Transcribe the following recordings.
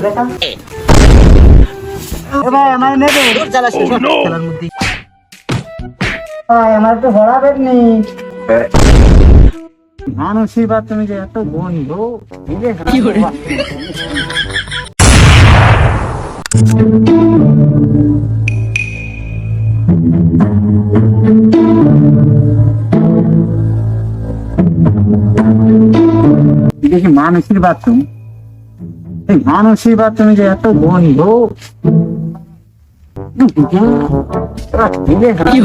দেখা এবার আমার নেবে চালা শেষ খেলার মধ্যে আমার তো হরাবেন নি মানুষই বা তুমি যে এত বন্ধু কি করে দেখি মানসিক বাথরুম এই মানসিক বাথরুমে যে এত বন্ধু কি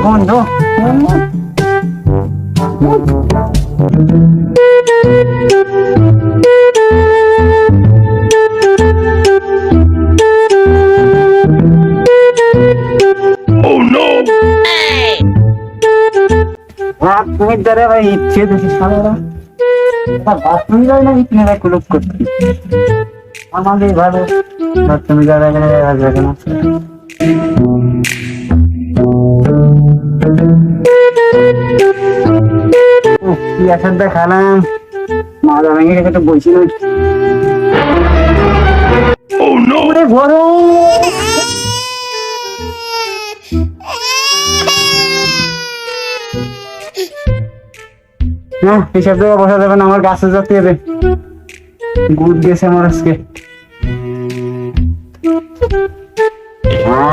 বন্ধু তুমি ধরে ভাই ইচ্ছে দেখি সারা বাথরুম যায় না ইতনে রাখ লোক করতে আমাদের ভালো তুমি যারা এখানে আসবে না কি আসার দেখালাম মাথা ভেঙে গেছে তো বইছিল গরম হ্যাঁ হিসাব দেওয়া বসা যাবে না আমার গাছে যাতে হবে গুড গেছে আমার আজকে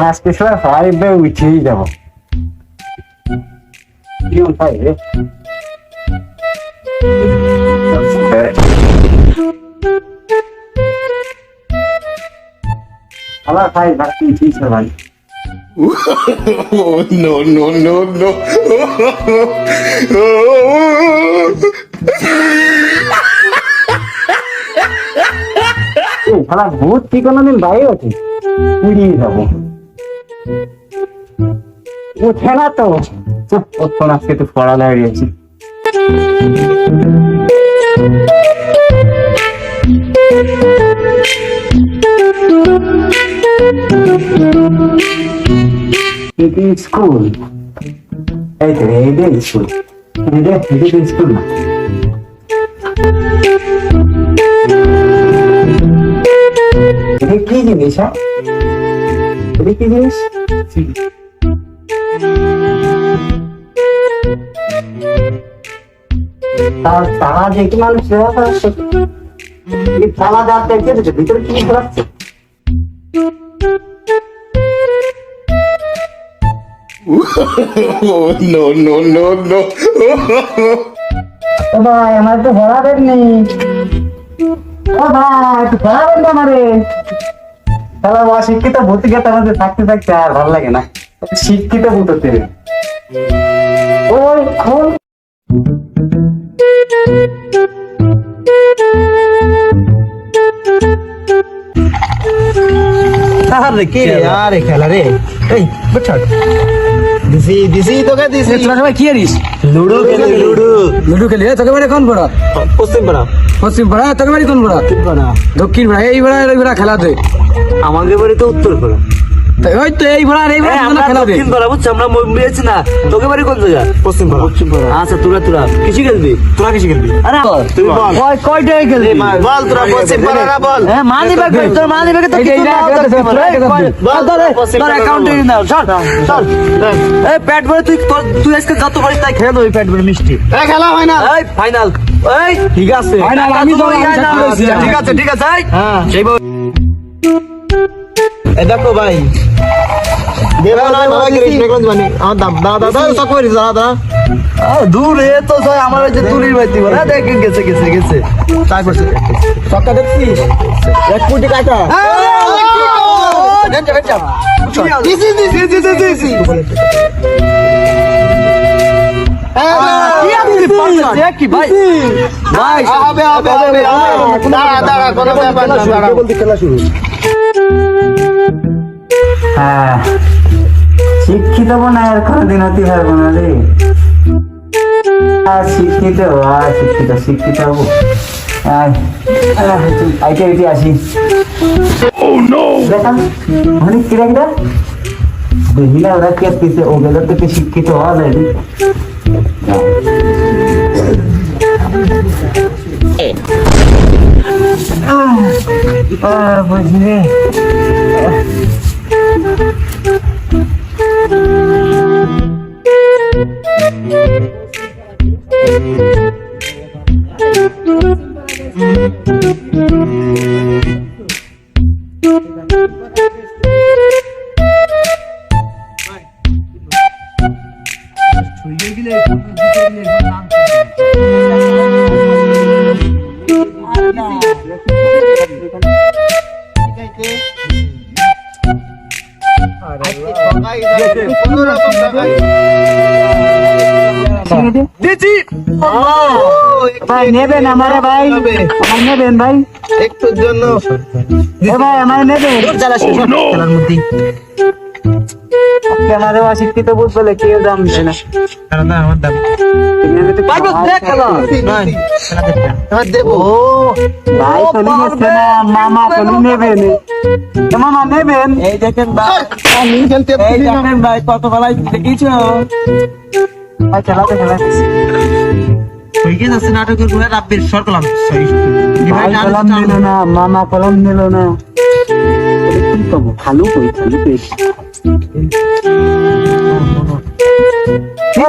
আজকে সবাই ফাইভে উঠেই যাবো আবার ফাইভ বাকি ঠিক ভাই Oh, no, no, no, no. শালা ভূত কি কোনোদিন বাইরে আছে উড়িয়ে যাবো উঠে না তো ওর আজকে তো পড়া লাগিয়েছি স্কুল এই তো এইটাই স্কুল এটা স্কুল না এটা কি জিনিস হ্যাঁ এটা কি জিনিস তারা দেখি মানুষ তালা দাঁত দেখে ভিতরে কি করাচ্ছে Oh, no, no, no, no. ভাই আমার তো ভরাবেন নি ও ভাই একটু ভরাবেন না আমারে তাহলে অশিক্ষিত ভর্তি খেতে আমাদের থাকতে থাকতে আর ভালো লাগে না শিক্ষিত ভূত হতে ওই খোল আরে কে আরে খেলা রে এই বুঝছ দিছি তোকে দিছি তোরা সবাই কি করিস লুডো খেলে তোকে বাড়ি কোন বড় পশ্চিম পাড়া তোকে বাড়ি কোন বড় দক্ষিণ পাড়া এই বড়া খেলা দে আমাদের বাড়ি তো উত্তর পাড়া ওই তো এই বড়া খেলা দে দক্ষিণ পাড়া বুঝছ আমরা মিলেছি না তোকে বাড়ি কোন জায়গা পশ্চিম পাড়া আচ্ছা তোরা কিসি খেলবি আরে তুই বল কয়টা খেলবি বল তোরা পশ্চিম পাড়া না বল হ্যাঁ মানি ব্যাগ তোর মানি ব্যাগে তো বল তোর অ্যাকাউন্টে নাও চল এই প্যাড বলে তুই আজকে যত পারিস তাই খেলো ওই প্যাড বলে মিষ্টি এই খেলা হয় না এই ফাইনাল এই ঠিক আছে ফাইনাল আমি তো ঠিক আছে হ্যাঁ সেই এ দেখো ভাই দেবা না ভাই কৃষ্ণগঞ্জ মানে আমার দাদা সব করিস দাদা দূরে তো ভাই আমার যে তুলির বাইতি বলা দেখ গেছে তাই করছে সক্কা দেখছিস 1 কোটি টাকা দিছি শিক্ষিত বোনা আর কোনদিন হতে পারবো না রে শিক্ষিত হবো আইটি আসি দেখা অনেক কিরাকটা দেখিলা ওরা কি আসতেছে ওগুলোর থেকে শিক্ষিত হওয়া যায় বুঝলি ভাই নেবেন আমারে ভাই আমার নেবেন ভাই একটুর জন্য ভাই আমার নেবেন খেলার মধ্যে আমারও অশিক্ষিত বুঝ বলে কেউ দাম দেয় না আমার দাম ভাই চলি যাচ্ছে না মামা চলি নেবেন মামা নেবেন এই দেখেন ভাই কত বেলায় দেখিছ ভাই খেলাতে খেলাতে নাটকের বইয়ের রাব্বির সর কলাম কলম নিল না মামা কলম নিল না কি করবো খালু কই খালু পেশ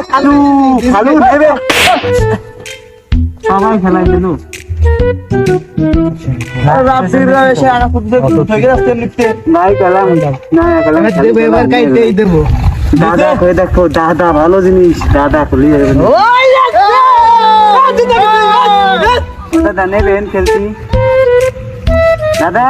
খালু খালু নেবে সবাই খেলাই দিল রাব্বির এসে আনা ফুটতে থেকে রাস্তা নিতে নাই কলম না কলম দেব এবার কাইতেই দেব দাদা কই দেখো দাদা ভালো জিনিস দাদা খুলি যাবে দাদা নেবেন খেলছি দাদা